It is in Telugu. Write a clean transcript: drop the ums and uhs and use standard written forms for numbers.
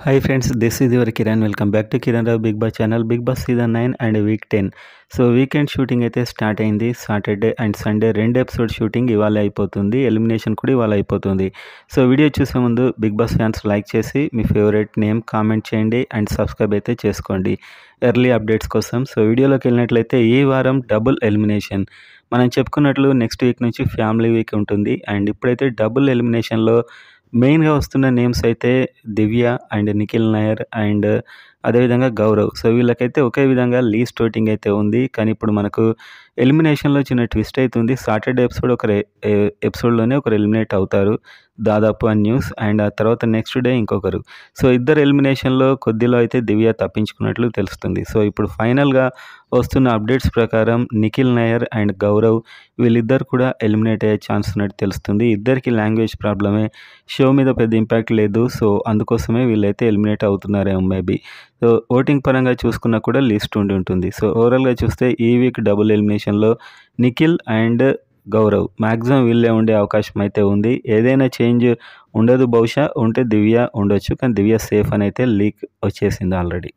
Hi friends, this is your Kiran. Welcome back to Kiran Rao Big Boss channel. Big Boss season 9 and week 10. So weekend shooting అయితే స్టార్ట్ అయింది. Saturday and Sunday 2 episode shooting ఇవాళ అయిపోతుంది. ఎలిమినేషన్ కూడా ఇవాళ అయిపోతుంది. సో వీడియో చూసే ముందు బిగ్ బాస్ ఫ్యాన్స్ లైక్ చేసి మీ ఫేవరెట్ నేమ్ కామెంట్ చేయండి అండ్ సబ్స్క్రైబ్ అయితే చేసుకోండి ఎర్లీ అప్డేట్స్ కోసం. సో వీడియోలోకి వెళ్ళినట్లయితే ఈ వారం డబుల్ ఎలిమినేషన్. మనం చెప్పుకున్నట్లు నెక్స్ట్ వీక్ నుంచి ఫ్యామిలీ వీక్ ఉంటుంది. అండ్ ఇప్పుడైతే డబుల్ ఎలిమినేషన్లో మెయిన్గా వస్తున్న నేమ్స్ అయితే దివ్య అండ్ నిఖిల్ నాయర్ అండ్ అదేవిధంగా గౌరవ్. సో వీళ్ళకైతే ఒకే విధంగా లీస్ట్ ఓటింగ్ అయితే ఉంది. కానీ ఇప్పుడు మనకు ఎలిమినేషన్లో చిన్న ట్విస్ట్ అవుతుంది. సాటర్డే ఎపిసోడ్ ఎపిసోడ్లోనే ఒకరు ఎలిమినేట్ అవుతారు దాదాపు అని న్యూస్. అండ్ ఆ తర్వాత నెక్స్ట్ డే ఇంకొకరు. సో ఇద్దరు ఎలిమినేషన్లో కొద్దిలో అయితే దివ్య తప్పించుకున్నట్లు తెలుస్తుంది. సో ఇప్పుడు ఫైనల్గా వస్తున్న అప్డేట్స్ ప్రకారం నిఖిల్ నాయర్ అండ్ గౌరవ్ వీళ్ళిద్దరు కూడా ఎలిమినేట్ అయ్యే ఛాన్స్ ఉన్నట్టు తెలుస్తుంది. ఇద్దరికి లాంగ్వేజ్ ప్రాబ్లమే, షో మీద పెద్ద ఇంపాక్ట్ లేదు. సో అందుకోసమే వీళ్ళైతే ఎలిమినేట్ అవుతున్నారేమో మేబీ. సో ఓటింగ్ పరంగా చూసుకున్నా కూడా లిస్ట్ ఉంటుంది. సో ఓవరాల్గా చూస్తే ఈ వీక్ డబుల్ ఎలిమినేషన్లో నిఖిల్ అండ్ గౌరవ్ మ్యాక్సిమం వీళ్ళే ఉండే అవకాశం అయితే ఉంది. ఏదైనా చేంజ్ ఉండదు బహుశా, ఉంటే దివ్య ఉండొచ్చు. కానీ దివ్య సేఫ్ అని అయితే లీక్ వచ్చేసింది ఆల్రెడీ.